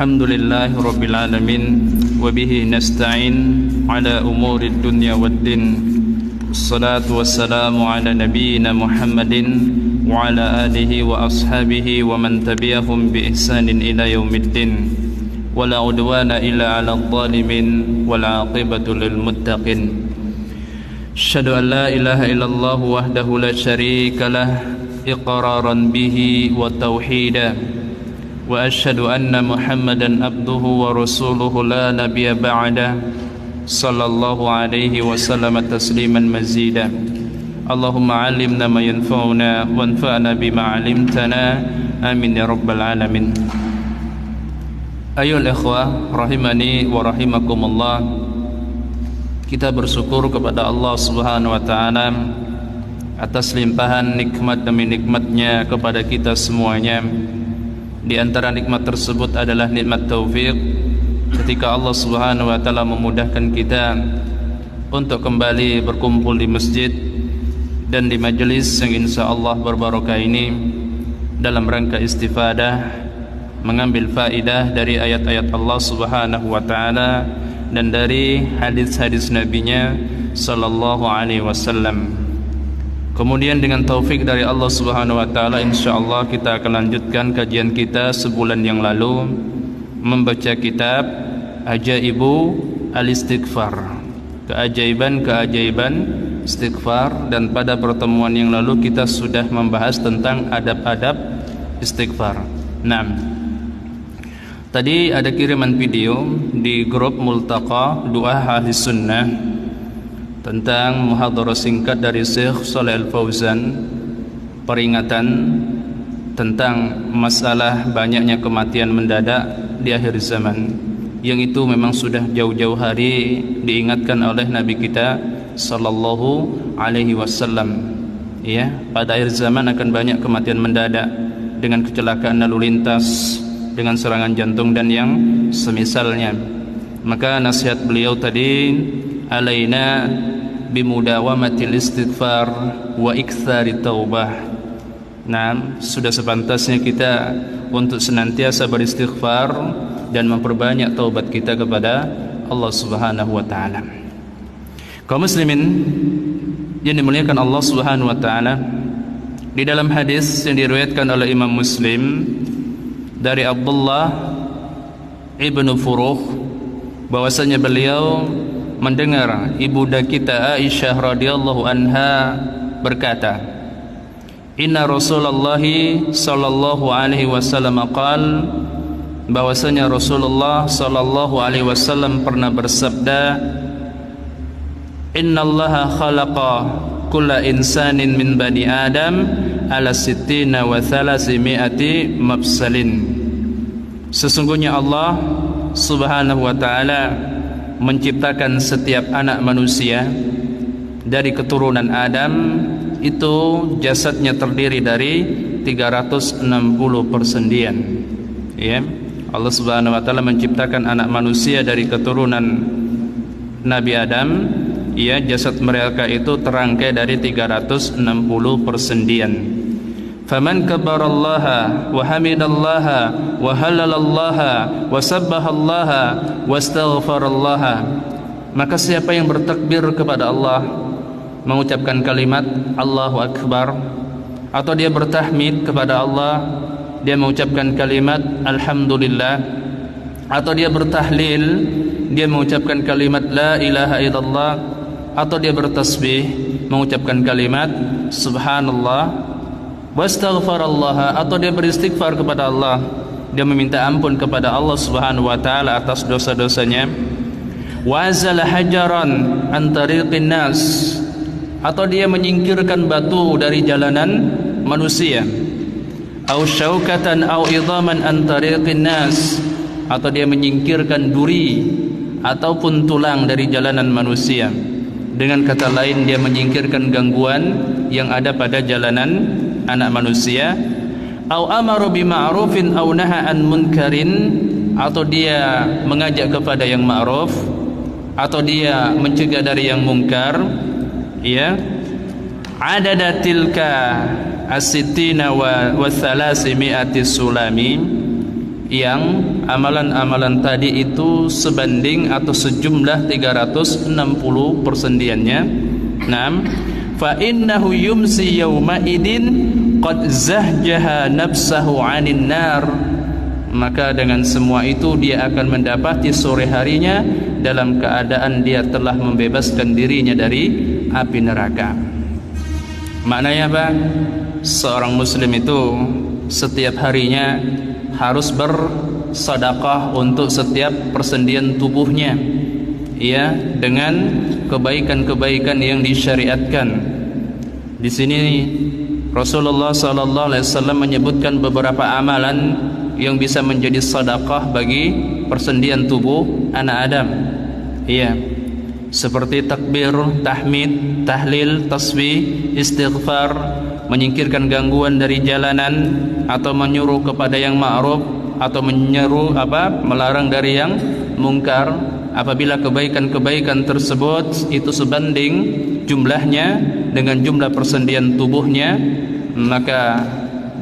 Alhamdulillahi Rabbil Alamin. Wabihi nasta'in ala umuri dunya waddin. Assalatu wassalamu ala nabiyyina Muhammadin wa ala alihi wa ashabihi wa man tabi'ahum bi ihsanin ila yaumiddin. Wala udwana illa ala adh-dhalimin wal 'aqibatu lil muttaqin. Asyhadu an la ilaha illallah wahdahu la syarika lah iqraran bihi wa tauhidan. Wa asyhadu anna Muhammadan abduhu wa rasuluhu la nabiyya ba'da sallallahu alaihi wasallam tasliman mazida. Allahumma 'allimna ma yanfa'una wanfa'na bima 'allamtana amin ya rabbal alamin. Ayyuhal ikhwah rahimani wa rahimakumullah, kita bersyukur kepada Allah Subhanahu wa taala atas limpahan nikmat demi nikmatnya kepada kita semuanya. Di antara nikmat tersebut adalah nikmat taufik, ketika Allah Subhanahu wa taala memudahkan kita untuk kembali berkumpul di masjid dan di majelis yang insyaallah berbarokah ini dalam rangka istifadah, mengambil faidah dari ayat-ayat Allah Subhanahu wa taala dan dari hadis-hadis nabinya sallallahu alaihi wasallam. Kemudian dengan taufik dari Allah Subhanahu wa taala, insyaallah kita akan lanjutkan kajian kita sebulan yang lalu membaca kitab Ajaibu al-Istighfar, keajaiban-keajaiban istighfar, dan pada pertemuan yang lalu kita sudah membahas tentang adab-adab istighfar. Nah, tadi ada kiriman video di grup Multaqa Doa Ahli Sunnah tentang muhadharah singkat dari Syekh Shalih Al-Fauzan, peringatan tentang masalah banyaknya kematian mendadak di akhir zaman, yang itu memang sudah jauh-jauh hari diingatkan oleh Nabi kita sallallahu alaihi wasallam. Ya, pada akhir zaman akan banyak kematian mendadak dengan kecelakaan lalu lintas, dengan serangan jantung dan yang semisalnya. Maka nasihat beliau tadi, alaina bimudawamatil istighfar wa iktsari taubah. Nah, sudah sepantasnya kita untuk senantiasa beristighfar dan memperbanyak taubat kita kepada Allah Subhanahu wa taala. Kaum muslimin yang dimuliakan Allah Subhanahu wa taala, di dalam hadis yang diriwayatkan oleh Imam Muslim dari Abdullah ibnu Furuh, bahwasanya beliau mendengar ibunda kita Aisyah radhiyallahu anha berkata, inna Rasulullah sallallahu alaihi wasallam qala, bahwasanya Rasulullah sallallahu alaihi wasallam pernah bersabda, innallaha khalaqa kulla insanin min bani adam ala sittina wa thalathimi'ati mafsalin. Sesungguhnya Allah Subhanahu wa taala menciptakan setiap anak manusia dari keturunan Adam, itu jasadnya terdiri dari 360 persendian. Ya, Allah Subhanahu wa taala menciptakan anak manusia dari keturunan Nabi Adam, ya, jasad mereka itu terangkai dari 360 persendian. Faman kabbarallaha wa hamidallaha wa halalallaha wa sabbahallaha wa astaghfarallaha, maka siapa yang bertakbir kepada Allah, mengucapkan kalimat Allahu Akbar, atau dia bertahmid kepada Allah, dia mengucapkan kalimat Alhamdulillah, atau dia bertahlil, dia mengucapkan kalimat La ilaha illallah, atau dia bertasbih, mengucapkan kalimat Subhanallah, wastaghfarallah, atau dia beristighfar kepada Allah, dia meminta ampun kepada Allah Subhanahu wa taala atas dosa-dosanya, wa azala hajaran an tariqin nas, atau dia menyingkirkan batu dari jalanan manusia, au syaukatan au idhaman an tariqin nas, atau dia menyingkirkan duri ataupun tulang dari jalanan manusia. Dengan kata lain, dia menyingkirkan gangguan yang ada pada jalanan anak manusia. Au amaru bima'rufin au naha an munkarin, atau dia mengajak kepada yang ma'ruf, atau dia mencegah dari yang mungkar. Ya, adada tilka as-sittina wa thalathimi'ati sulami, yang amalan-amalan tadi itu sebanding atau sejumlah 360 persendiannya. Naam, fa innahu yumsi yawma idin qad zahjaha nafsahu 'anin nar. Maka dengan semua itu dia akan mendapati sore harinya dalam keadaan dia telah membebaskan dirinya dari api neraka. Maknanya apa? Seorang muslim itu setiap harinya harus bersedekah untuk setiap persendian tubuhnya, ya, dengan kebaikan-kebaikan yang disyariatkan. Di sini Rasulullah sallallahu alaihi wasallam menyebutkan beberapa amalan yang bisa menjadi sedekah bagi persendian tubuh anak Adam. Iya. Seperti takbir, tahmid, tahlil, tasbih, istighfar, menyingkirkan gangguan dari jalanan, atau menyuruh kepada yang ma'ruf, atau melarang dari yang mungkar. Apabila kebaikan-kebaikan tersebut itu sebanding jumlahnya dengan jumlah persendian tubuhnya, maka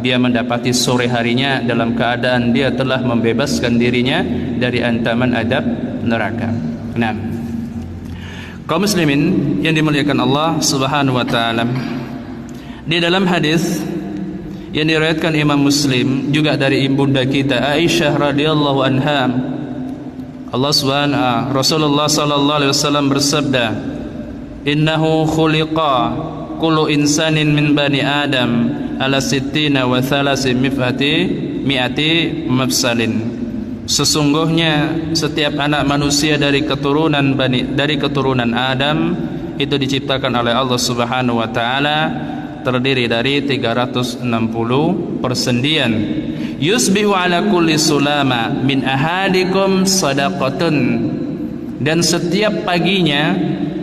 dia mendapati sore harinya dalam keadaan dia telah membebaskan dirinya dari ancaman adab neraka. Nah, kaum muslimin yang dimuliakan Allah Subhanahu wa taala, di dalam hadis yang diriwayatkan Imam Muslim juga dari ibunda kita Aisyah radhiyallahu anha, Rasulullah sallallahu alaihi wasallam bersabda, "Innahu khuliqa kullu insanin min bani Adam ala sittina wa thalasi mi'ati mafsalin." Sesungguhnya setiap anak manusia dari keturunan Adam itu diciptakan oleh Allah Subhanahu wa taala terdiri dari 360 persendian. Yusbihu ala kulli sulama min ahadikum sadaqatun. Dan setiap paginya,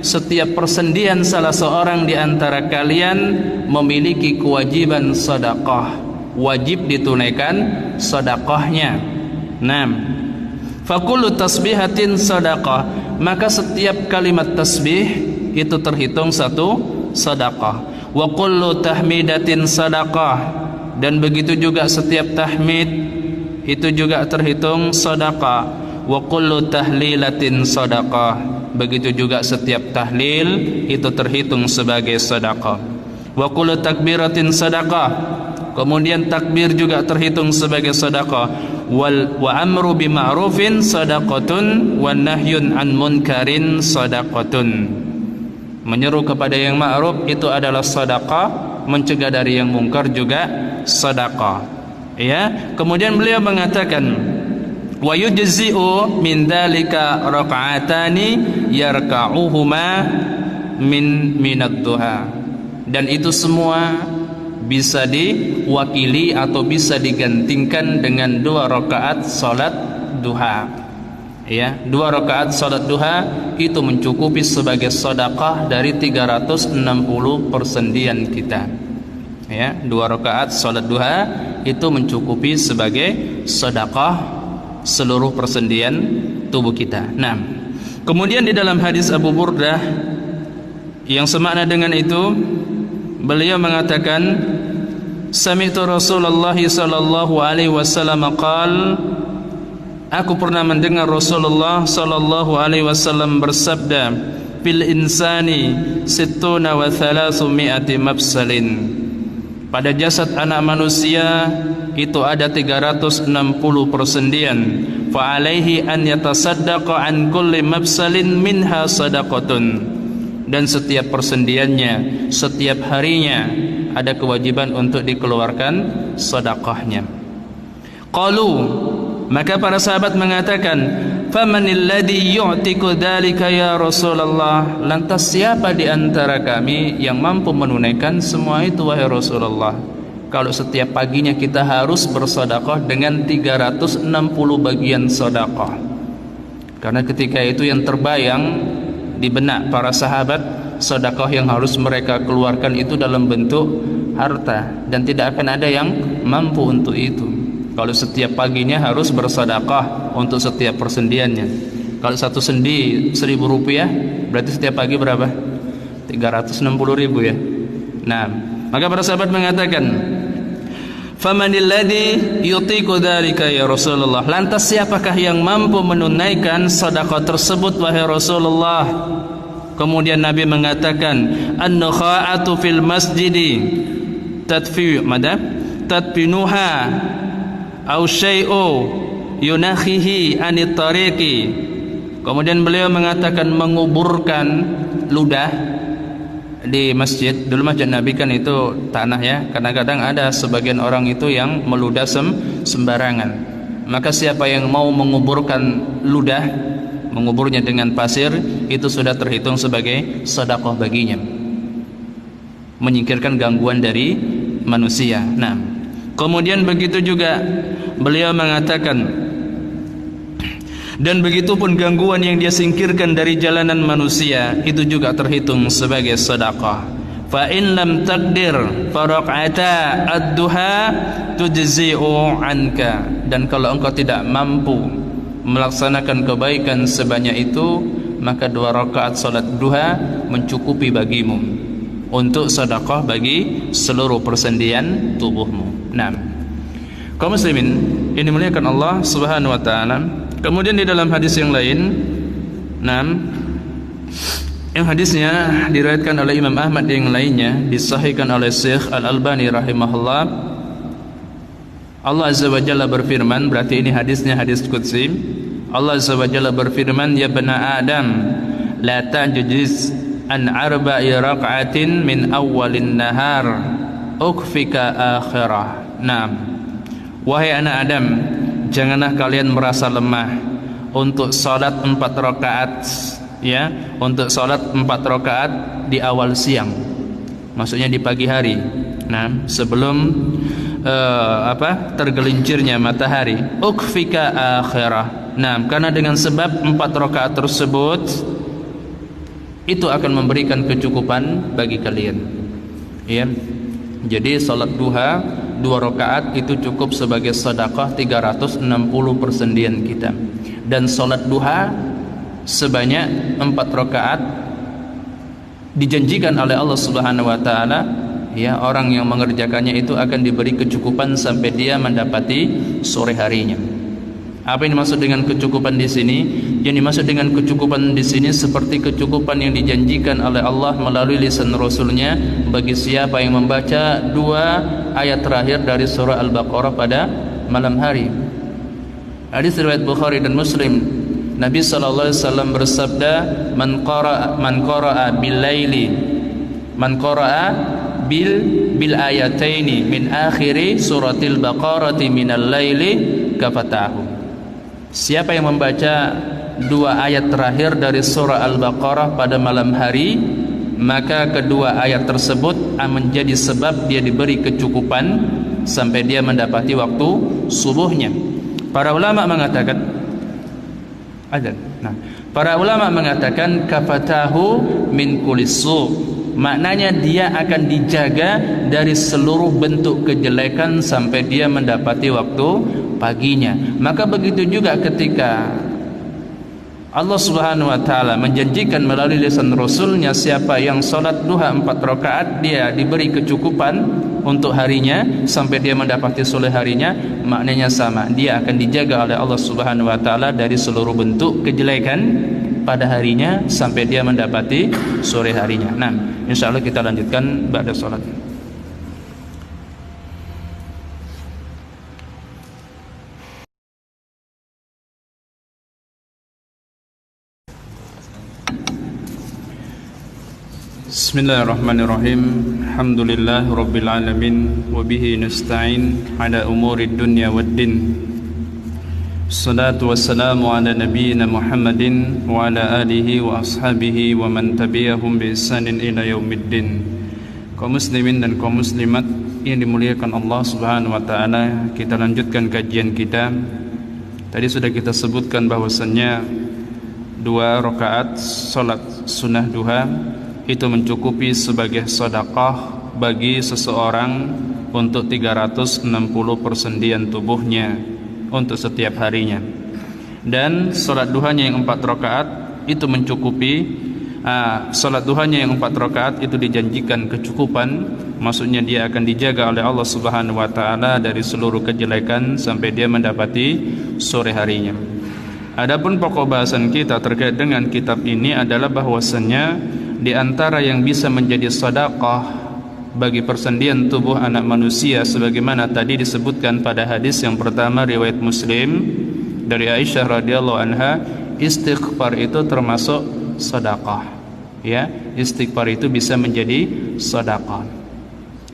setiap persendian salah seorang di antara kalian memiliki kewajiban sedekah, wajib ditunaikan sedekahnya. Naam. Fakullu tasbihatin sedekah, maka setiap kalimat tasbih itu terhitung satu sedekah. Wa kullu tahmidatin sedekah, dan begitu juga setiap tahmid itu juga terhitung sedekah. Wa kullu tahlilatin sedekah, begitu juga setiap tahlil itu terhitung sebagai sedekah. Wa kullu takbiratin sedekah, kemudian takbir juga terhitung sebagai sedekah. Wa amru bima'rufin sedekatun wa nahyun an munkarin sedekatun. Menyeru kepada yang ma'ruf itu adalah sedekah, mencegah dari yang mungkar juga sedekah. Ya, kemudian beliau mengatakan, wa yujzi'u min dzalika raka'atani yarka'uhuma minad duha. Dan itu semua bisa diwakili atau bisa digantikan dengan 2 rakaat salat duha. Ya, 2 rakaat salat duha itu mencukupi sebagai sedekah dari 360 persendian kita. Ya, 2 rakaat salat duha itu mencukupi sebagai sedekah seluruh persendian tubuh kita. Nah, kemudian di dalam hadis Abu Burdah yang semakna dengan itu, beliau mengatakan, sami'tu Rasulullah sallallahu alaihi wasallam qala, aku pernah mendengar Rasulullah sallallahu alaihi wasallam bersabda, fil insani sittuna wa thalathmi'ati mafsalin. Pada jasad anak manusia itu ada 360 persendian. Fa alaihi an yatasaddaqa an kulli mafsalin minha sadaqatun. Dan setiap persendiannya, setiap harinya ada kewajiban untuk dikeluarkan sedekahnya. Qalu, maka para sahabat mengatakan, famanil ladzi yu'tiku dzalika ya Rasulullah? Lantas siapa di antara kami yang mampu menunaikan semua itu wahai Rasulullah? Kalau setiap paginya kita harus bersedekah dengan 360 bagian sedekah. Karena ketika itu yang terbayang di benak para sahabat, sedekah yang harus mereka keluarkan itu dalam bentuk harta, dan tidak akan ada yang mampu untuk itu. Kalau setiap paginya harus bersedekah untuk setiap persendiannya. Kalau satu sendi 1.000 rupiah, berarti setiap pagi berapa? 360.000 ya. Nah, maka para sahabat mengatakan, Famanil ladzi yutiqu dzalika ya Rasulullah? Lantas siapakah yang mampu menunaikan sedekah tersebut wahai Rasulullah? Kemudian Nabi mengatakan, an-nukha'atu fil masjidi tadfinuha aw syai'u yunakhihi anit tariqi. Kemudian beliau mengatakan menguburkan ludah di masjid. Dulu masjid Nabi kan itu tanah ya. Kadang-kadang ada sebagian orang itu yang meludah sembarangan. Maka siapa yang mau menguburkan ludah, menguburnya dengan pasir, itu sudah terhitung sebagai sedekah baginya, menyingkirkan gangguan dari manusia. Nah, kemudian begitu juga beliau mengatakan, dan begitupun gangguan yang dia singkirkan dari jalanan manusia, itu juga terhitung sebagai sedekah. Fa in lam taqdir fa raq'ata ad-duha tujzi'u anka. Dan kalau engkau tidak mampu melaksanakan kebaikan sebanyak itu, maka 2 rakaat salat duha mencukupi bagimu untuk sedekah bagi seluruh persendian tubuhmu. Nah, kaum muslimin ini muliakan Allah Subhanahu wa taala. Kemudian di dalam hadis yang lain, yang hadisnya diriwayatkan oleh Imam Ahmad yang lainnya, disahihkan oleh Syekh Al-Albani rahimahullah. Allah Azza wa Jalla berfirman, berarti ini hadisnya hadis qudsi. Allah Azza wa Jalla berfirman, ya bani Adam, la ta'jiz an arba'i raq'atin min awwalin nahar ukfika akhirah. Naam, wahai anak Adam, janganlah kalian merasa lemah untuk salat 4 rakaat, ya, untuk salat 4 rakaat di awal siang, maksudnya di pagi hari. Nah, sebelum tergelincirnya matahari. Ukfika akhirah. Nah, karena dengan sebab 4 rakaat tersebut itu akan memberikan kecukupan bagi kalian. Ya. Jadi salat duha 2 rakaat itu cukup sebagai sedekah 360 persendian kita. Dan salat duha sebanyak 4 rakaat dijanjikan oleh Allah Subhanahu wa taala, ya, orang yang mengerjakannya itu akan diberi kecukupan sampai dia mendapati sore harinya. Apa yang dimaksud dengan kecukupan di sini? Yang dimaksud dengan kecukupan di sini seperti kecukupan yang dijanjikan oleh Allah melalui lisan Rasulnya bagi siapa yang membaca 2 ayat terakhir dari surah Al-Baqarah pada malam hari. Hadis riwayat Bukhari dan Muslim. Nabi sallallahu alaihi wasallam bersabda, man qara'a bil ayataini min akhiri suratil Baqarati minal laili kafatahu. Siapa yang membaca 2 ayat terakhir dari surah Al-Baqarah pada malam hari, maka kedua ayat tersebut menjadi sebab dia diberi kecukupan sampai dia mendapati waktu subuhnya. Para ulama mengatakan para ulama mengatakan kafatahu min kulisu, maknanya dia akan dijaga dari seluruh bentuk kejelekan sampai dia mendapati waktu paginya. Maka begitu juga ketika Allah Subhanahu wa taala menjanjikan melalui lisan Rasulnya, siapa yang salat duha 4 rakaat dia diberi kecukupan untuk harinya sampai dia mendapati sore harinya, maknanya sama, dia akan dijaga oleh Allah Subhanahu wa taala dari seluruh bentuk kejelekan pada harinya sampai dia mendapati sore harinya. Nah, insyaallah kita lanjutkan ba'da salat. Bismillahirrahmanirrahim. Alhamdulillah rabbil alamin wa bihi nasta'in ala umurid dunya waddin. Salatu wassalamu ala nabiyyina Muhammadin wa ala alihi wa ashabihi wa man tabi'ahum bi ihsanin ila yaumiddin. Kaum muslimin dan kaum muslimat yang dimuliakan Allah Subhanahu wa taala, kita lanjutkan kajian kita. Tadi sudah kita sebutkan bahwasannya 2 rakaat salat sunnah duha itu mencukupi sebagai sedekah bagi seseorang untuk 360 persendian tubuhnya untuk setiap harinya. Dan salat duhanya yang 4 rakaat itu mencukupi salat duhanya yang 4 rakaat itu dijanjikan kecukupan, maksudnya dia akan dijaga oleh Allah Subhanahu wa taala dari seluruh kejelekan sampai dia mendapati sore harinya. Adapun pokok bahasan kita terkait dengan kitab ini adalah bahwasannya di antara yang bisa menjadi sedekah bagi persendian tubuh anak manusia sebagaimana tadi disebutkan pada hadis yang pertama riwayat Muslim dari Aisyah radhiyallahu anha, istighfar itu termasuk sedekah. Ya, istighfar itu bisa menjadi sedekah.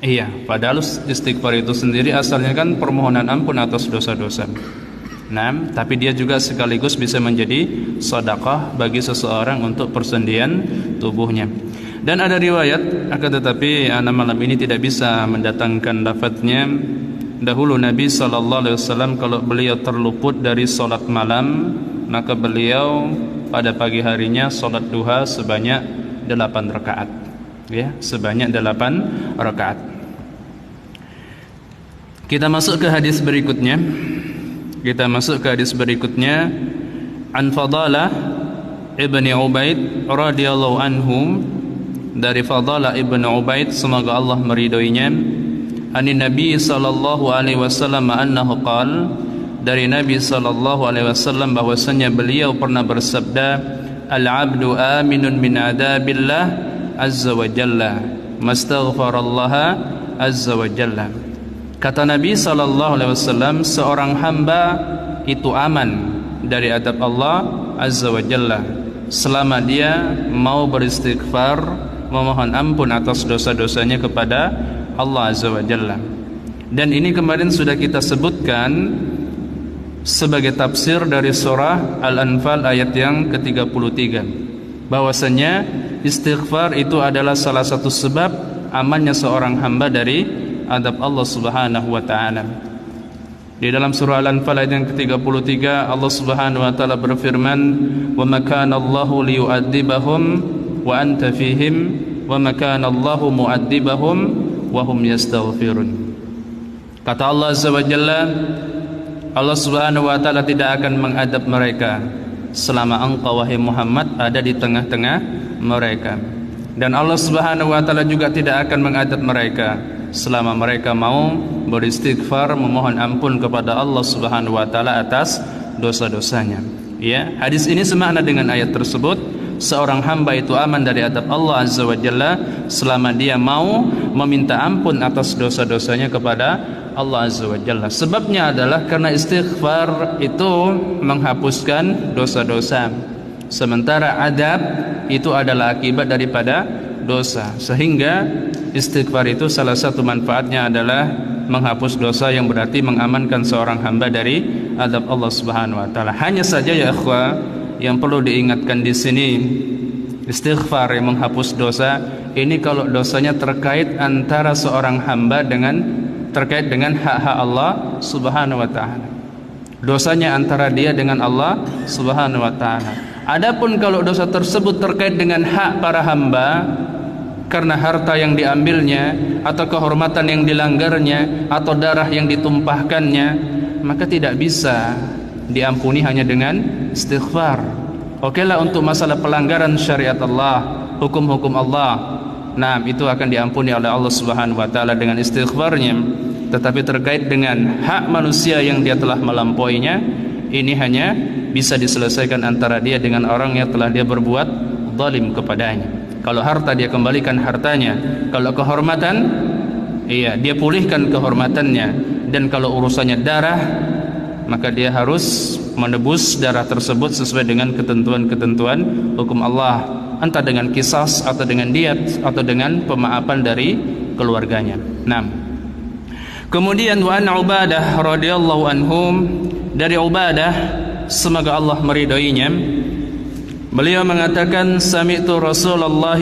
Iya, padahal istighfar itu sendiri asalnya kan permohonan ampun atas dosa-dosa. Nah, tapi dia juga sekaligus bisa menjadi sedekah bagi seseorang untuk persendian tubuhnya. Dan ada riwayat, akan tetapi malam ini tidak bisa mendatangkan lafadznya. Dahulu Nabi SAW kalau beliau terluput dari solat malam, maka beliau pada pagi harinya solat duha sebanyak 8 rakaat. Ya, sebanyak 8 rakaat. Kita masuk ke hadis berikutnya. An Fadalah ibni Ubaid radhiyallahu anhu, dari Fadalah ibni Ubaid semoga Allah meridhoinya, anin Nabi sallallahu alaihi wasallam annahu qala, dari Nabi sallallahu alaihi wasallam bahwasanya beliau pernah bersabda, al-'abdu aminun min adabillah azza wa jalla mastaghfarallaha azza wa jalla. Kata Nabi sallallahu alaihi wasallam, seorang hamba itu aman dari adab Allah azza wa jalla selama dia mau beristighfar, memohon ampun atas dosa-dosanya kepada Allah azza wa jalla. Dan ini kemarin sudah kita sebutkan sebagai tafsir dari surah Al-Anfal ayat yang ke-33, bahwasanya istighfar itu adalah salah satu sebab amannya seorang hamba dari adab Allah Subhanahu wa taala. Di dalam surah Al-Anfal ayat yang ke-33 Allah Subhanahu wa taala berfirman, "Wa ma kana Allahu liyu'adzibahum wa anta fihim wa ma kana Allahu mu'adzibahum wa hum yastaghfirun." Kata Allah Azza wa Jalla, Allah Subhanahu wa taala tidak akan mengadab mereka selama engkau wahai Muhammad ada di tengah-tengah mereka. Dan Allah Subhanahu wa taala juga tidak akan mengadab mereka selama mereka mau beristighfar, memohon ampun kepada Allah Subhanahu wa taala atas dosa-dosanya. Ya, hadis ini semakna dengan ayat tersebut. Seorang hamba itu aman dari adab Allah Azza wa Jalla selama dia mau meminta ampun atas dosa-dosanya kepada Allah Azza wa Jalla. Sebabnya adalah karena istighfar itu menghapuskan dosa-dosa, sementara adab itu adalah akibat daripada dosa. Sehingga istighfar itu salah satu manfaatnya adalah menghapus dosa, yang berarti mengamankan seorang hamba dari adab Allah Subhanahu wa taala. Hanya saja ya ikhwah, yang perlu diingatkan di sini, istighfar yang menghapus dosa ini kalau dosanya terkait antara seorang hamba terkait dengan hak-hak Allah Subhanahu wa taala. Dosanya antara dia dengan Allah Subhanahu wa taala. Adapun kalau dosa tersebut terkait dengan hak para hamba karena harta yang diambilnya atau kehormatan yang dilanggarnya atau darah yang ditumpahkannya, maka tidak bisa diampuni hanya dengan istighfar. Okelah untuk masalah pelanggaran syariat Allah, hukum-hukum Allah, nah itu akan diampuni oleh Allah Subhanahu wa taala dengan istighfarnya. Tetapi terkait dengan hak manusia yang dia telah melampauinya, ini hanya bisa diselesaikan antara dia dengan orang yang telah dia berbuat zalim kepadanya. Kalau harta dia kembalikan hartanya, kalau kehormatan iya dia pulihkan kehormatannya, dan kalau urusannya darah maka dia harus menebus darah tersebut sesuai dengan ketentuan-ketentuan hukum Allah, entah dengan qisas atau dengan diat atau dengan pemaafan dari keluarganya. Nah, kemudian wa an Ubadah radhiyallahu anhum, dari Ubadah semoga Allah meridhoinya, beliau mengatakan sami'tu Rasulullah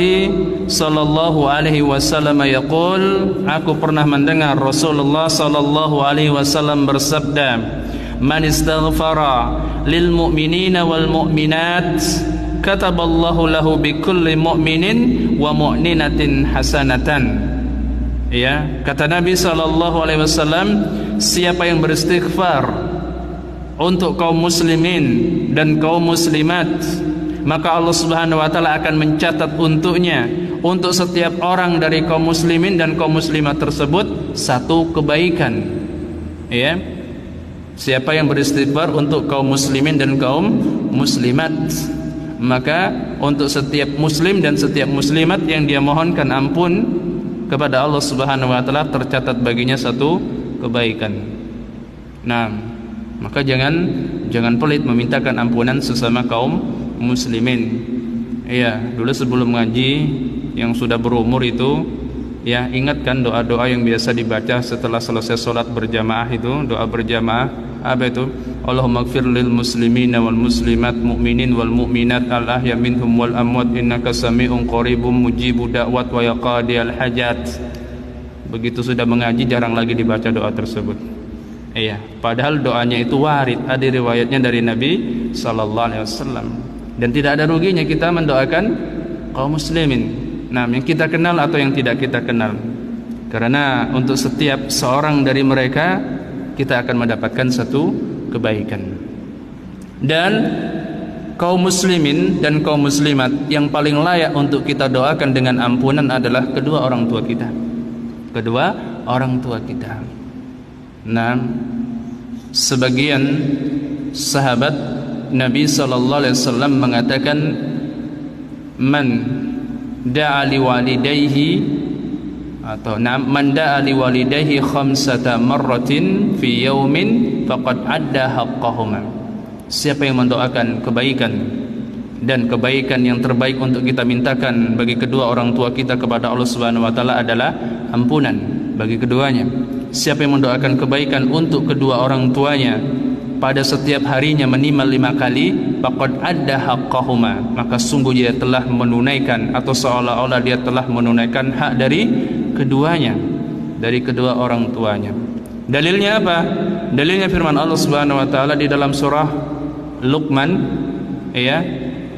sallallahu alaihi wasallam yaqul, aku pernah mendengar Rasulullah sallallahu alaihi wasallam bersabda, man istaghfara lil mu'minina wal mu'minat kataballahu lahu bikulli mu'minin wa mu'minatin hasanatan. Ya, kata Nabi sallallahu alaihi wasallam, siapa yang beristighfar untuk kaum muslimin dan kaum muslimat, maka Allah Subhanahu wa taala akan mencatat untuknya, untuk setiap orang dari kaum muslimin dan kaum muslimat tersebut satu kebaikan. Ya. Siapa yang beristighfar untuk kaum muslimin dan kaum muslimat, maka untuk setiap muslim dan setiap muslimat yang dia mohonkan ampun kepada Allah Subhanahu wa taala tercatat baginya satu kebaikan. Nah, maka jangan pelit memintakan ampunan sesama kaum muslimin. Ya, dulu sebelum ngaji yang sudah berumur itu, ya, ingatkan doa-doa yang biasa dibaca setelah selesai sholat berjamaah itu, doa berjamaah. Apa itu? Allahumma ighfir lil muslimina wal muslimat mu'minin wal mu'minat al ahya minhum wal amwat innaka sami'un qaribun mujibu da'wat wa yaqadiyal hajat. Begitu sudah mengaji jarang lagi dibaca doa tersebut. Iya, padahal doanya itu warid, ada riwayatnya dari Nabi sallallahu alaihi wasallam. Dan tidak ada ruginya kita mendoakan kaum muslimin. Nah, yang kita kenal atau yang tidak kita kenal. Karena untuk setiap seorang dari mereka kita akan mendapatkan satu kebaikan. Dan kaum muslimin dan kaum muslimat yang paling layak untuk kita doakan dengan ampunan adalah kedua orang tua kita. Kedua orang tua kita. Nah, sebagian sahabat Nabi sallallahu alaihi wasallam mengatakan, man da'a li walidayhi atau man da'a li walidayhi khamsata marratin fi yaumin faqad adda haqqahuma. Siapa yang mendoakan kebaikan, dan kebaikan yang terbaik untuk kita mintakan bagi kedua orang tua kita kepada Allah Subhanahu wa taala adalah ampunan bagi keduanya. Siapa yang mendoakan kebaikan untuk kedua orang tuanya pada setiap harinya minimal 5 kali, faqad adda haqqahuma, maka sungguh dia telah menunaikan, atau seolah-olah dia telah menunaikan hak dari keduanya, dari kedua orang tuanya. Dalilnya apa? Dalilnya firman Allah Subhanahu wa taala di dalam surah Luqman, ya,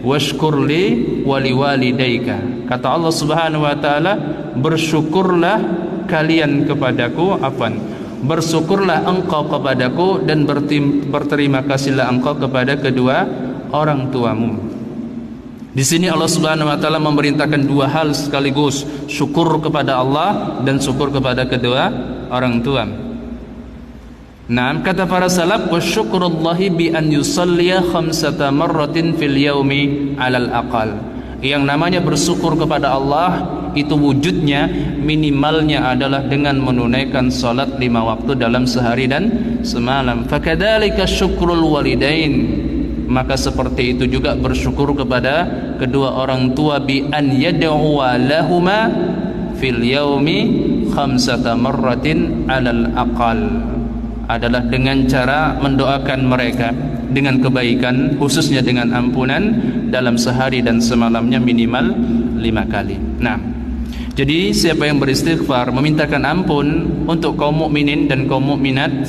washkurli waliwalidayka. Kata Allah Subhanahu wa taala, bersyukurlah kalian kepadaku, bersyukurlah engkau kepadaku, dan berterima kasihlah engkau kepada kedua orang tuamu. Di sini Allah Subhanahu wa taala memerintahkan dua hal sekaligus, syukur kepada Allah dan syukur kepada kedua orang tua. Nah, kata para salaf, wasyukrullahi bi an yusalliya khamsata marratin fil yaumi 'alal aqal. Yang namanya bersyukur kepada Allah itu wujudnya, minimalnya adalah dengan menunaikan salat 5 waktu dalam sehari dan semalam. Fakadzalika syukrul walidain. Maka seperti itu juga bersyukur kepada kedua orang tua, bi an yad'u lahuma fil yaumi khamsata marratin 'alal aqal, adalah dengan cara mendoakan mereka dengan kebaikan, khususnya dengan ampunan dalam sehari dan semalamnya minimal 5 kali. Nah, jadi siapa yang beristighfar memintakan ampun untuk kaum mukminin dan kaum mukminat,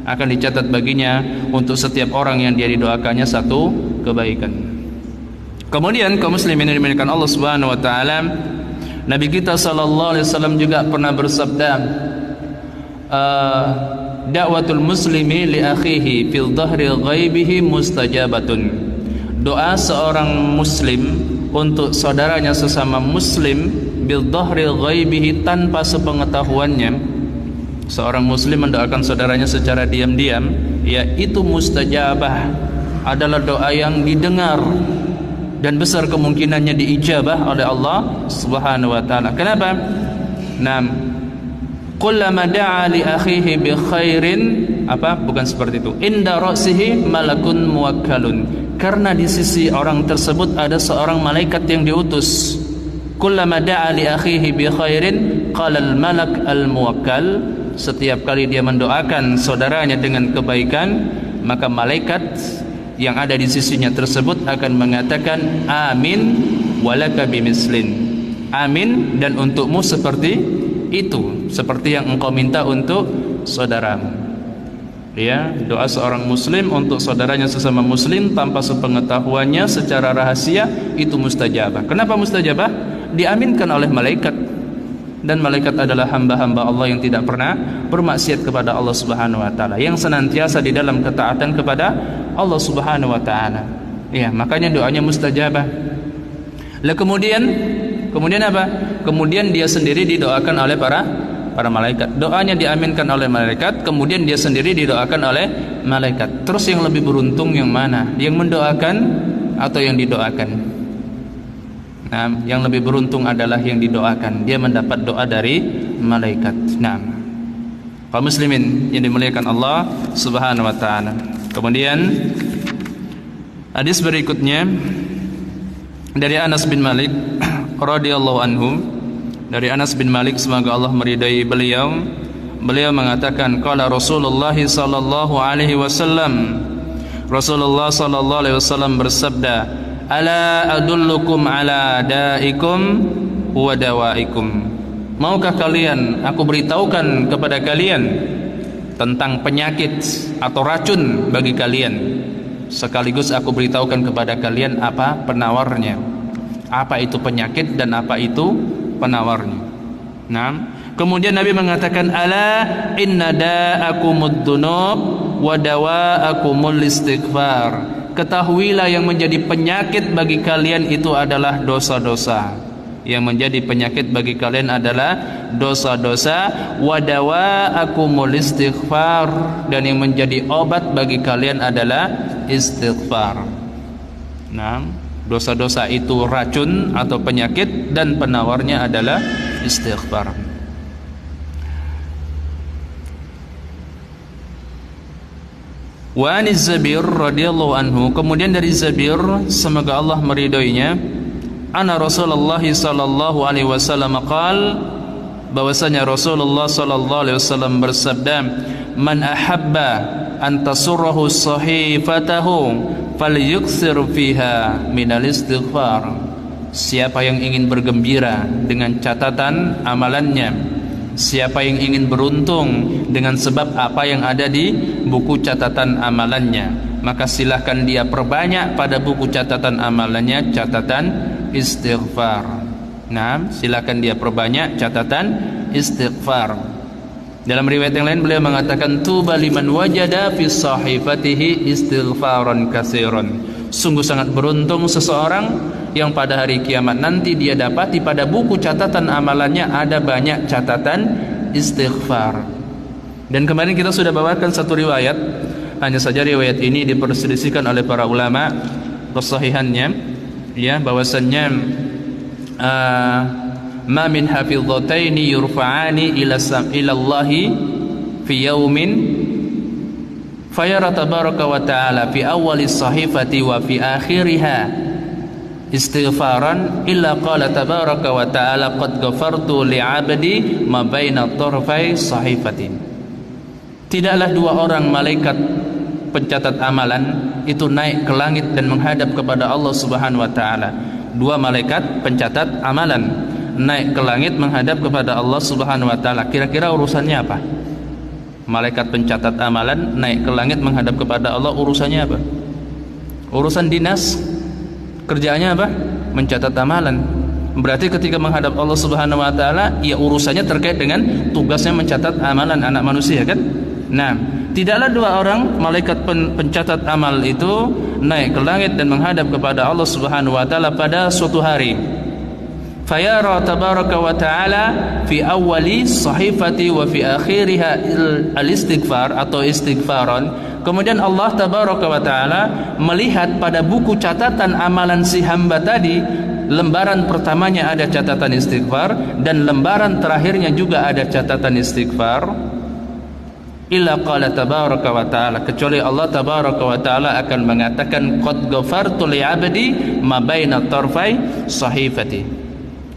akan dicatat baginya untuk setiap orang yang dia didoakannya satu kebaikan. Kemudian kaum muslimin yang dimuliakan Allah Subhanahu wa taala, Nabi kita sallallahu alaihi wasallam juga pernah bersabda, da'watul muslimi li akhihi fil dhahri ghaibihi mustajabatun. Doa seorang muslim untuk saudaranya sesama muslim bil dhahri ghaibihi, tanpa sepengetahuannya. Seorang muslim mendoakan saudaranya secara diam-diam, ya, itu mustajabah, adalah doa yang didengar dan besar kemungkinannya diijabah oleh Allah Subhanahu wa taala. Kenapa? Nah, kullama da'a li akhihi bi khairin, bukan seperti itu, inda ra'sihi malakun muwakkalun, karena di sisi orang tersebut ada seorang malaikat yang diutus. Kullama da'a li akhihi bi khairin qala al malak al muwakkal, setiap kali dia mendoakan saudaranya dengan kebaikan, maka malaikat yang ada di sisinya tersebut akan mengatakan amin walaka bimislin, amin, dan untukmu seperti itu, seperti yang engkau minta untuk saudaramu. Ya, doa seorang muslim untuk saudaranya sesama muslim tanpa sepengetahuannya secara rahasia itu mustajabah. Kenapa mustajabah? Diaminkan oleh malaikat. Dan malaikat adalah hamba-hamba Allah yang tidak pernah bermaksiat kepada Allah Subhanahu wa taala, yang senantiasa di dalam ketaatan kepada Allah Subhanahu wa taala. Ya, makanya doanya mustajabah. Lah kemudian apa? Kemudian dia sendiri didoakan oleh para malaikat. Doanya diaminkan oleh malaikat, kemudian dia sendiri didoakan oleh malaikat. Terus yang lebih beruntung yang mana? Yang mendoakan atau yang didoakan? Nah, yang lebih beruntung adalah yang didoakan. Dia mendapat doa dari malaikat. Nah, kaum muslimin yang dimuliakan Allah Subhanahu wa taala. Kemudian hadis berikutnya dari Anas bin Malik radhiyallahu anhu. Dari Anas bin Malik, semoga Allah meridai beliau. Beliau mengatakan, qala Rasulullah sallallahu alaihi wasallam. Rasulullah sallallahu alaihi wasallam bersabda, ala adullukum ala daikum wa dawaikum. Maukah kalian aku beritahukan kepada kalian tentang penyakit atau racun bagi kalian, sekaligus aku beritahukan kepada kalian apa penawarnya, apa itu penyakit dan apa itu penawarnya. Nah, kemudian Nabi mengatakan, ala inna da'akumud dunub wa dawa'akumul istighfar. Ketahuilah yang menjadi penyakit bagi kalian itu adalah dosa-dosa. Yang menjadi penyakit bagi kalian adalah dosa-dosa. Wa dawa'akumul istighfar. Dan yang menjadi obat bagi kalian adalah istighfar. Nah, dosa-dosa itu racun atau penyakit, dan penawarnya adalah istighfar. Wa aniz Zabir radhiyallahu anhu, kemudian dari Zabir, semoga Allah meridhoinya, anna Rasulullah sallallahu alaihi wasallam qaal, bahwasanya Rasulullah sallallahu alaihi wasallam bersabda, man ahabba an tasurrahu sahifatahu falyukthir fiha minal istighfar. Siapa yang ingin bergembira dengan catatan amalannya, siapa yang ingin beruntung dengan sebab apa yang ada di buku catatan amalannya, maka silahkan dia perbanyak pada buku catatan amalannya catatan istighfar. Nah, silahkan dia perbanyak catatan istighfar. Dalam riwayat yang lain beliau mengatakan, tuba liman wajada fi sahifatihi istighfaran katsiran. Sungguh sangat beruntung seseorang yang pada hari kiamat nanti dia dapati pada buku catatan amalannya ada banyak catatan istighfar. Dan kemarin kita sudah bawakan satu riwayat, hanya saja riwayat ini diperselisihkan oleh para ulama kesahihannya, ya, bahwasannya ma min hafizataini yurfa'ani ila Allahi fi yaumin fayara tabaraka wa ta'ala fi awwali sahifati wa fi akhiriha istighfaran illa qala tabaraka wa ta'ala qad ghafartu li'abdi ma baina tarfai sahifati. Tidaklah dua orang malaikat pencatat amalan itu naik ke langit dan menghadap kepada Allah Subhanahu wa taala. Dua malaikat pencatat amalan naik ke langit menghadap kepada Allah Subhanahu wa taala. Kira-kira urusannya apa? Malaikat pencatat amalan naik ke langit menghadap kepada Allah, urusannya apa? Urusan dinas. Kerjaannya apa? Mencatat amalan. Berarti ketika menghadap Allah Subhanahu wa taala, ya urusannya terkait dengan tugasnya mencatat amalan anak manusia, kan? Nah, tidaklah dua orang malaikat pencatat amal itu naik ke langit dan menghadap kepada Allah Subhanahu wa taala pada suatu hari. Fayara tabaraka wa ta'ala fi awwali sahifati wa fi akhiriha al-istighfar atau istighfaran. Kemudian Allah tabaraka wa ta'ala melihat pada buku catatan amalan si hamba tadi, lembaran pertamanya ada catatan istighfar dan lembaran terakhirnya juga ada catatan istighfar. Illa qala tabaraka wa ta'ala, kecuali Allah tabaraka wa ta'ala akan mengatakan qad ghafartu li 'abdi ma baina tarfai sahifati.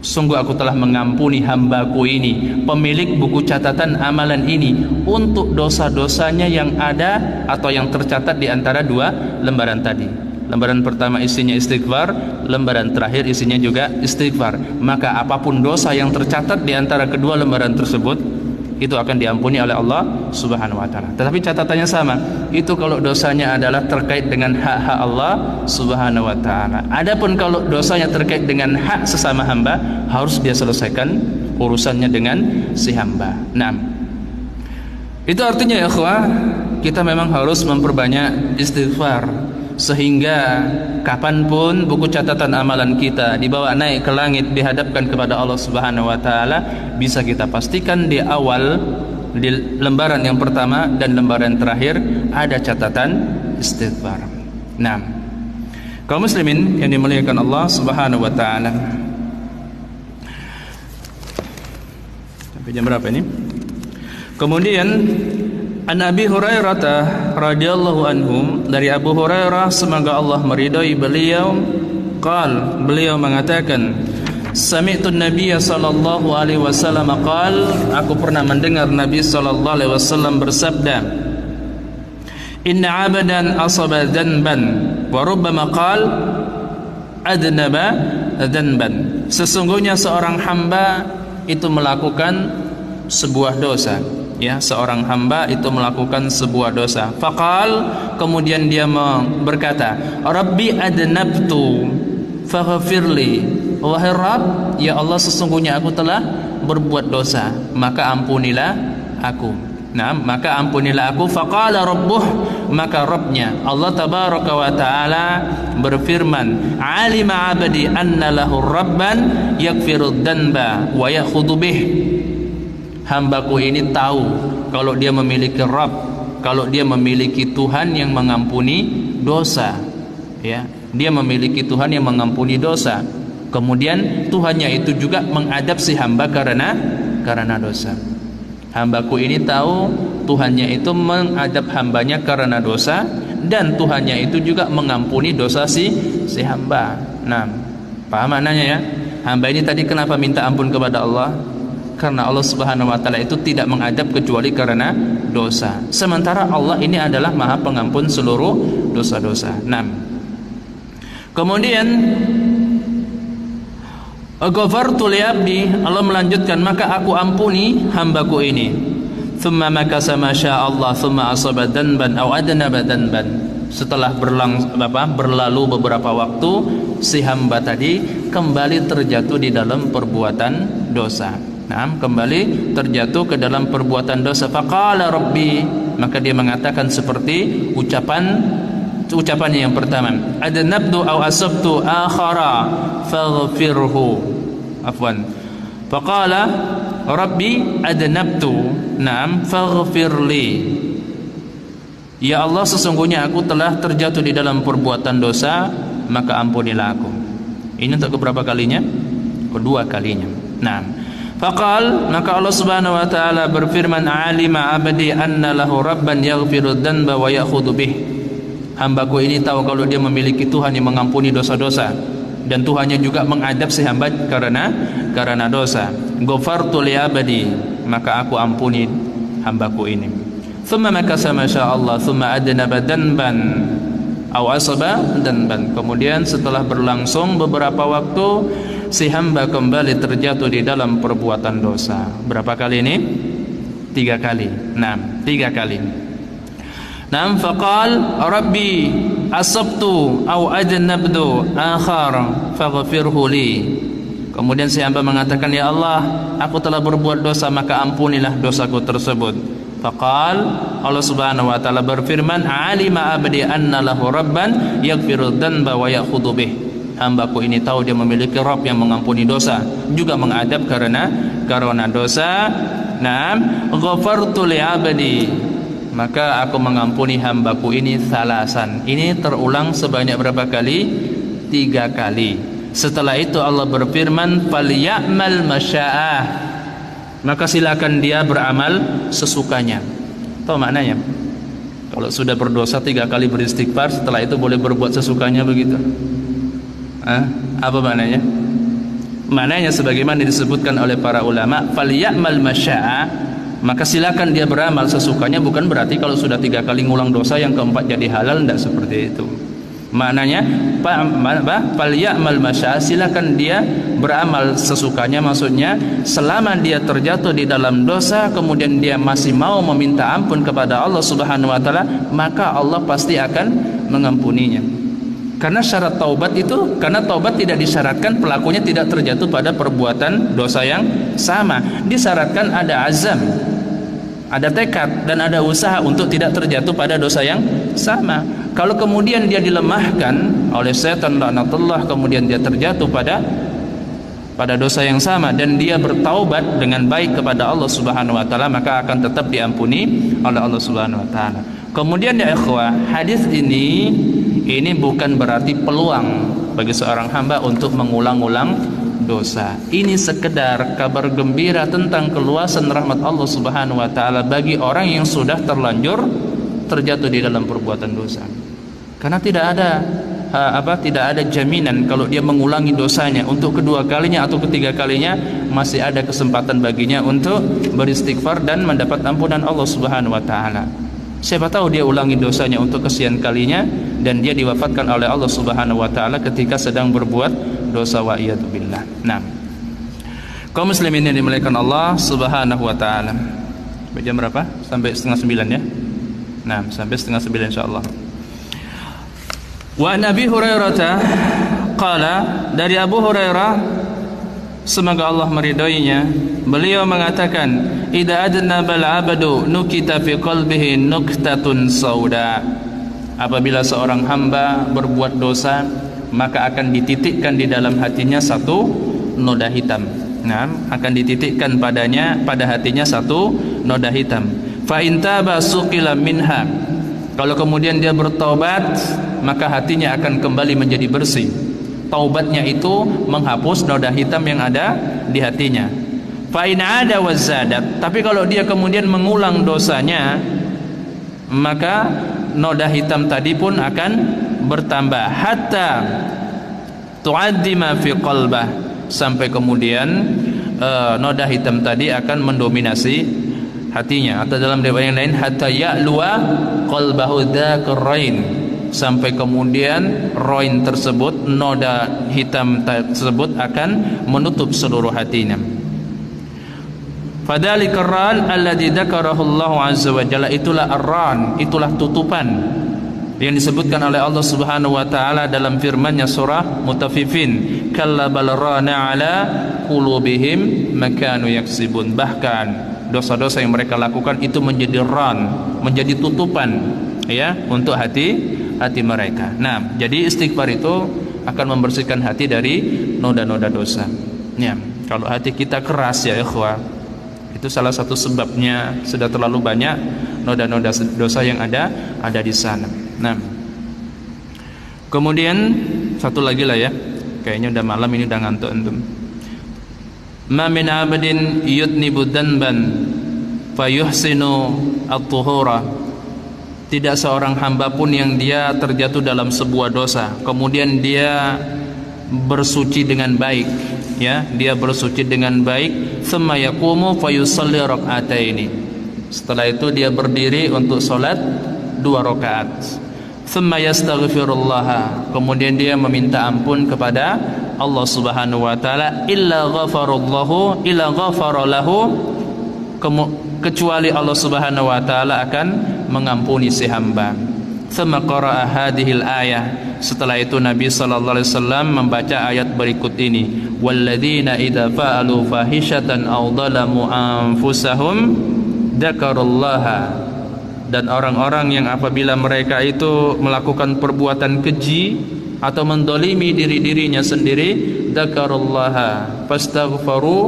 Sungguh aku telah mengampuni hambaku ini, pemilik buku catatan amalan ini, untuk dosa-dosanya yang ada atau yang tercatat di antara dua lembaran tadi. Lembaran pertama isinya istighfar, lembaran terakhir isinya juga istighfar. Maka apapun dosa yang tercatat di antara kedua lembaran tersebut, itu akan diampuni oleh Allah Subhanahu wa taala. Tetapi catatannya sama. Itu kalau dosanya adalah terkait dengan hak-hak Allah Subhanahu wa taala. Adapun kalau dosanya terkait dengan hak sesama hamba, harus dia selesaikan urusannya dengan si hamba. Nah, itu artinya ya ikhwah, kita memang harus memperbanyak istighfar. sehingga kapanpun buku catatan amalan kita dibawa naik ke langit dihadapkan kepada Allah Subhanahu wa taala, bisa kita pastikan di awal, di lembaran yang pertama dan lembaran terakhir ada catatan istighfar. Nah, kaum muslimin yang dimuliakan Allah Subhanahu wa taala, sampai jam berapa ini? Kemudian An Abi Hurairah radhiyallahu anhu, dari Abu Hurairah semoga Allah meridai beliau, beliau mengatakan, sami'tu Nabiy sallallahu alaihi wasallam aku pernah mendengar Nabi sallallahu alaihi wasallam bersabda, inna 'abdan asaba dhanban wa rubbama adnaba dhanban, sesungguhnya seorang hamba itu melakukan sebuah dosa, ya, seorang hamba itu melakukan sebuah dosa. Faqal, kemudian dia berkata, Rabbi adnabtu faghfirli, wahai Rabb, ya Allah, sesungguhnya aku telah berbuat dosa, maka ampunilah aku. Nah, maka ampunilah aku. Faqala rabbuh, maka Rabbnya Allah tabaraka wa taala berfirman, alima abadi anna lahu rabban yaghfiru dhanba wa yakhudhu bih, hambaku ini tahu kalau dia memiliki Rabb, kalau dia memiliki Tuhan yang mengampuni dosa, ya, dia memiliki Tuhan yang mengampuni dosa. Kemudian Tuhannya itu juga mengadab si hamba karena dosa. Hambaku ini tahu Tuhannya itu mengadab hambanya karena dosa, dan Tuhannya itu juga mengampuni dosa si hamba. Nah, paham maknanya ya? Hamba ini tadi kenapa minta ampun kepada Allah? Karena Allah Subhanahu wa taala itu tidak mengadab kecuali karena dosa. Sementara Allah ini adalah Maha Pengampun seluruh dosa-dosa. Nah, kemudian ghafartu li abdi, Allah melanjutkan, maka aku ampuni hambaku ini. Thumma makasa ma syaa Allah thumma asaba dhanban aw adnaba dhanban. Setelah berlalu beberapa waktu, si hamba tadi kembali terjatuh di dalam perbuatan dosa. Nah, kembali terjatuh ke dalam perbuatan dosa. Faqala rabbi, maka dia mengatakan seperti ucapannya yang pertama, adnabtu aw asabtu akhara faghfirhu, afwan. Faqala rabbi adnabtu, na'am, faghfirli, ya Allah, sesungguhnya aku telah terjatuh di dalam perbuatan dosa, maka ampunilah aku. Ini untuk keberapa kalinya? Kedua kalinya. Nah, faqal, maka Allah Subhanahu wa taala berfirman, alima abdi anna lahu rabban yaghfiru dhanba wa ya'khudhu bih, hambaku ini tahu kalau dia memiliki Tuhan yang mengampuni dosa-dosa, dan Tuhannya juga mengadab si hamba karena dosa. Ghafartu li abdi, maka aku ampuni hambaku ini. Thumma makasa ma syaa Allah thumma adnaba dhanban aw asaba dhanban, kemudian setelah berlangsung beberapa waktu, si hamba kembali terjatuh di dalam perbuatan dosa. Berapa kali ini? 3 kali. Nah, 3 kali. Nam faqal rabbi asabtu aw adnabtu akhar faghfirhu li, kemudian si hamba mengatakan, ya Allah, aku telah berbuat dosa, maka ampunilah dosaku tersebut. Faqal, Allah Subhanahu wa taala berfirman, alima abdi anna lahu rabban yaghfiru dhanba wa ya'khudhu bih, hambaku ini tahu dia memiliki Rabb yang mengampuni dosa, juga mengadab karena dosa. Naam, ghafartu li abdi, maka aku mengampuni hambaku ini salasan. Ini terulang sebanyak berapa kali? 3 kali. Setelah itu Allah berfirman, falyamal masya'ah, maka silakan dia beramal sesukanya. Tahu maknanya? Kalau sudah berdosa 3 kali beristighfar, setelah itu boleh berbuat sesukanya, begitu? Apa maknanya? Maknanya sebagaimana disebutkan oleh para ulama, falyamal masya'ah, maka silakan dia beramal sesukanya, bukan berarti kalau sudah 3 kali ngulang dosa yang keempat jadi halal, tidak seperti itu. Maknanya falyamal masya'ah, silakan dia beramal sesukanya, maksudnya selama dia terjatuh di dalam dosa kemudian dia masih mau meminta ampun kepada Allah Subhanahu wa taala, maka Allah pasti akan mengampuninya. Karena syarat taubat itu, karena taubat tidak disyaratkan pelakunya tidak terjatuh pada perbuatan dosa yang sama, disyaratkan ada azam, ada tekad, dan ada usaha untuk tidak terjatuh pada dosa yang sama. Kalau kemudian dia dilemahkan oleh setan laknatullah, kemudian dia terjatuh pada dosa yang sama dan dia bertaubat dengan baik kepada Allah Subhanahu wa taala, maka akan tetap diampuni oleh Allah Subhanahu wa taala. Kemudian ya ikhwah, hadis ini bukan berarti peluang bagi seorang hamba untuk mengulang-ulang dosa. Ini sekedar kabar gembira tentang keluasan rahmat Allah Subhanahu wa taala bagi orang yang sudah terlanjur terjatuh di dalam perbuatan dosa. Karena tidak ada jaminan kalau dia mengulangi dosanya untuk kedua kalinya atau ketiga kalinya, masih ada kesempatan baginya untuk beristighfar dan mendapat ampunan Allah Subhanahu wa taala. Siapa tahu dia ulangi dosanya untuk kesekian kalinya dan dia diwafatkan oleh Allah Subhanahu wa taala ketika sedang berbuat dosa, wa iyadu billah. Nah, kaum muslimin yang dimuliakan Allah Subhanahu wa taala. Jam berapa? Sampai 8:30 ya. Nah, sampai 8:30 insyaallah. Wa Nabi Hurairah qala, dari Abu Hurairah semoga Allah meridhoinya, beliau mengatakan, idza adnabal 'abdu nukita fi qalbihi nuktatun sauda. Apabila seorang hamba berbuat dosa, maka akan dititikkan di dalam hatinya satu noda hitam. Nah, akan dititikkan pada hatinya satu noda hitam. Fa in taba suqila minha. Kalau kemudian dia bertaubat, maka hatinya akan kembali menjadi bersih. Taubatnya itu menghapus noda hitam yang ada di hatinya. Fa in ada wazadat. Tapi kalau dia kemudian mengulang dosanya, maka noda hitam tadi pun akan bertambah hatta tu'addi ma fi qalbah, sampai kemudian noda hitam tadi akan mendominasi hatinya, atau dalam riwayat yang lain hatta ya'luwa qalbahu dzakarain, sampai kemudian rain tersebut, noda hitam tersebut akan menutup seluruh hatinya. Fadzalika ar-ran alladzi dzakarahu Allah azza wa jalla, itulah ar-ran, itulah tutupan yang disebutkan oleh Allah Subhanahu wa taala dalam firman-Nya surah Mutaffifin, kalla bal rana ala qulubihim ma kanu yaksibun. Bahkan dosa-dosa yang mereka lakukan itu menjadi ran, menjadi tutupan ya untuk hati mereka. Nah, jadi istighfar itu akan membersihkan hati dari noda-noda dosa. Ya, kalau hati kita keras ya ikhwah, itu salah satu sebabnya sudah terlalu banyak noda-noda dosa yang ada di sana. Nah, kemudian satu lagi lah ya, kayaknya udah malam ini, udah ngantuk antum. Ma min 'abdin yudnibu danban fayuhsinu at-tuhura. Tidak seorang hamba pun yang dia terjatuh dalam sebuah dosa, kemudian dia bersuci dengan baik, ya, dia bersuci dengan baik, thumma yaqumu fayusalli rak'ataini. Setelah itu dia berdiri untuk salat 2 rakaat. Thumma yastaghfirullah, kemudian dia meminta ampun kepada Allah Subhanahu wa taala, illa ghafara lahu, kecuali Allah Subhanahu wa taala akan mengampuni si hamba. Thumma qara'a hadhil ayah, setelah itu Nabi sallallahu alaihi wasallam membaca ayat berikut ini, walladzina idza fa'alu fahishatan aw dhalamu anfusahum dzakarullaha. Dan orang-orang yang apabila mereka itu melakukan perbuatan keji atau mendolimi dirinya sendiri, dzakarullaha fastaghfaru,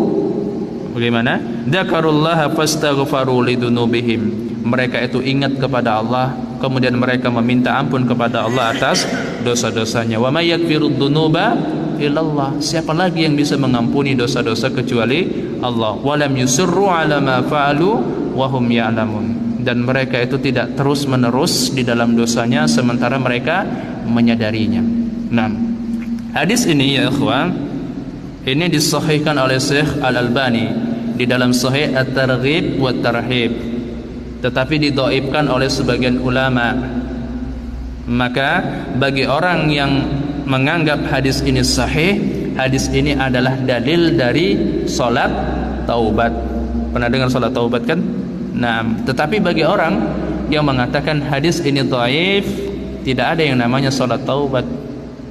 bagaimana? Dzakarullaha fastaghfaru lidunubihim. Mereka itu ingat kepada Allah, kemudian mereka meminta ampun kepada Allah atas dosa-dosanya. Wa may yaghfirud dzunuba illallah. Siapa lagi yang bisa mengampuni dosa-dosa kecuali Allah. Wa lam yusirru ala ma fa'alu wa hum ya'lamun. Dan mereka itu tidak terus-menerus di dalam dosanya sementara mereka menyadarinya. Nah, hadis ini ya ikhwan, ini disahihkan oleh Syekh Al-Albani di dalam Sahih At-Targhib wa Tarhib, tetapi didhaifkan oleh sebagian ulama. Maka bagi orang yang menganggap hadis ini sahih, hadis ini adalah dalil dari salat taubat. Pernah dengar salat taubat kan? Nah, tetapi bagi orang yang mengatakan hadis ini dhaif, tidak ada yang namanya salat taubat.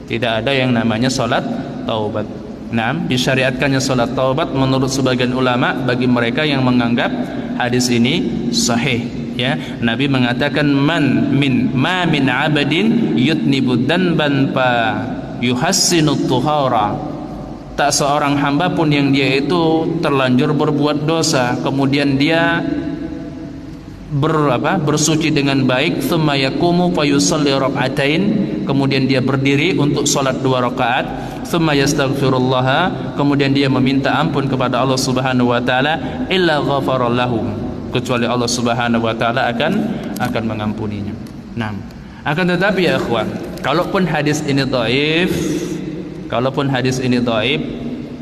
Tidak ada yang namanya salat taubat. Nah, disyariatkannya salat taubat menurut sebagian ulama bagi mereka yang menganggap hadis ini sahih. Ya, Nabi mengatakan ma min 'abdin yutnibu danban fa yuhassinu tuhara. Tak seorang hamba pun yang dia itu terlanjur berbuat dosa, kemudian dia bersuci dengan baik, thumma yaqumu fa yusalli rak'atain, kemudian dia berdiri untuk salat 2 rakaat, thumma yastaghfirullah, kemudian dia meminta ampun kepada Allah Subhanahu wa taala, illa ghafarallahu, kecuali Allah Subhanahu wa taala akan mengampuninya. Nah, akan tetapi ya ikhwan, kalaupun hadis ini dhaif,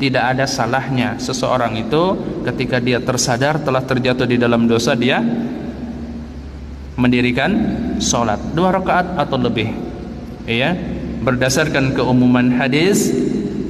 tidak ada salahnya seseorang itu ketika dia tersadar telah terjatuh di dalam dosa, dia mendirikan sholat 2 rakaat atau lebih, ya, berdasarkan keumuman hadis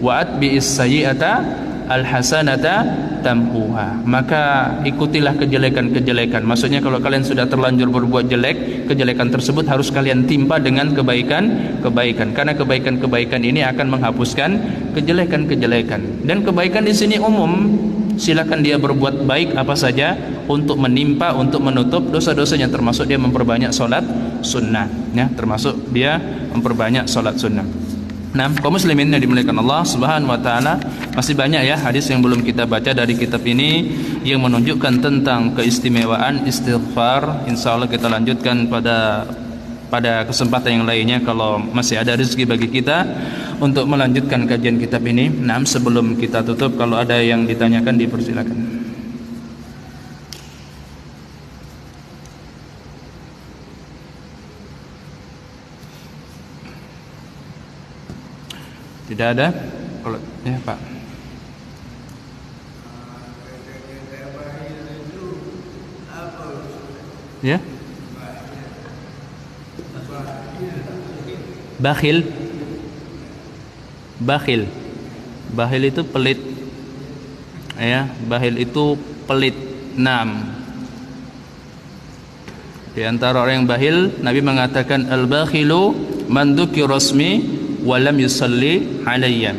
wa'at bi'is sayyi'ata al-hasanata tamhuha. Maka ikutilah kejelekan-kejelekan. Maksudnya kalau kalian sudah terlanjur berbuat jelek, kejelekan tersebut harus kalian timpa dengan kebaikan-kebaikan, karena kebaikan-kebaikan ini akan menghapuskan kejelekan-kejelekan. Dan kebaikan di sini umum, silakan dia berbuat baik apa saja untuk menimpa, untuk menutup dosa-dosanya, termasuk dia memperbanyak sholat sunnah, ya, termasuk dia memperbanyak sholat sunnah. Nah, kaum muslimin yang dimuliakan Allah Subhanahu wa taala, masih banyak ya hadis yang belum kita baca dari kitab ini yang menunjukkan tentang keistimewaan istighfar. Insyaallah kita lanjutkan pada kesempatan yang lainnya kalau masih ada rezeki bagi kita untuk melanjutkan kajian kitab ini. Nah, sebelum kita tutup, kalau ada yang ditanyakan dipersilakan. Tidak ada? Kalau ya, Pak. Ya? Bakhil. Bakhil itu pelit. Ya, bakhil itu pelit. 6. Di antara orang yang bakhil, Nabi mengatakan al-bakhilu man dzukira rasmi walam yusalli alayya.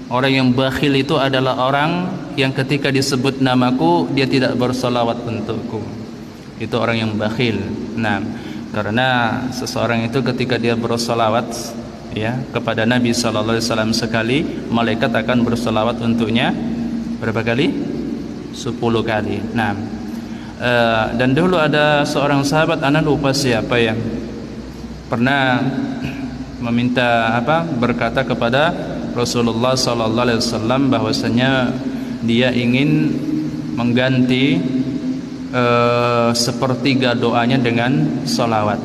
Orang yang bakhil itu adalah orang yang ketika disebut namaku dia tidak bersalawat untukku. Itu orang yang bakhil. Nah, karena seseorang itu ketika dia bersalawat, ya, kepada Nabi sallallahu alaihi wasallam sekali, malaikat akan bersalawat untuknya berapa kali? 10 kali. Nah, dan dulu ada seorang sahabat, ana lupa siapa, yang pernah meminta berkata kepada Rasulullah sallallahu alaihi wasallam bahwasanya dia ingin mengganti sepertiga doanya dengan salawat.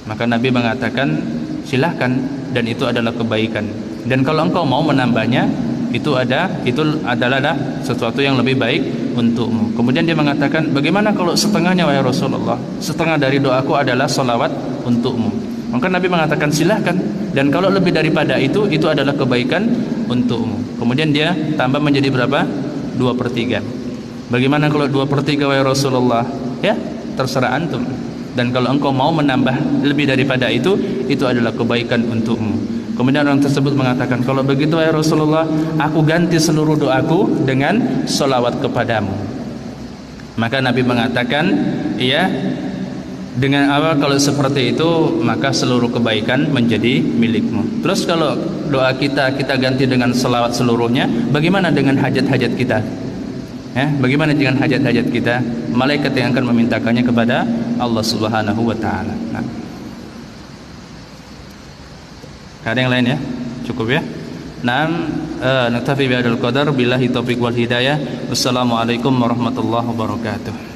Maka Nabi mengatakan silahkan, dan itu adalah kebaikan, dan kalau engkau mau menambahnya itu adalah sesuatu yang lebih baik untukmu. Kemudian dia mengatakan, bagaimana kalau setengahnya wahai Rasulullah? Setengah dari doaku adalah salawat untukmu. Maka Nabi mengatakan silahkan, dan kalau lebih daripada itu adalah kebaikan untukmu. Kemudian dia tambah menjadi berapa? 2/3. Bagaimana kalau 2/3 wahai Rasulullah? Ya, terserah antum. Dan kalau engkau mau menambah lebih daripada itu adalah kebaikan untukmu. Kemudian orang tersebut mengatakan, kalau begitu wahai Rasulullah, aku ganti seluruh doaku dengan salawat kepadamu. Maka Nabi mengatakan, iya, dengan kalau seperti itu maka seluruh kebaikan menjadi milikmu. Terus kalau doa kita ganti dengan selawat seluruhnya, bagaimana dengan hajat-hajat kita? Ya, bagaimana dengan hajat-hajat kita? Malaikat yang akan memintakannya kepada Allah Subhanahu wa taala. Nah, ada yang lain ya? Cukup ya? Naam, naktafi bihadzal qadar, billahi taufiq wal hidayah. Wassalamualaikum warahmatullahi wabarakatuh.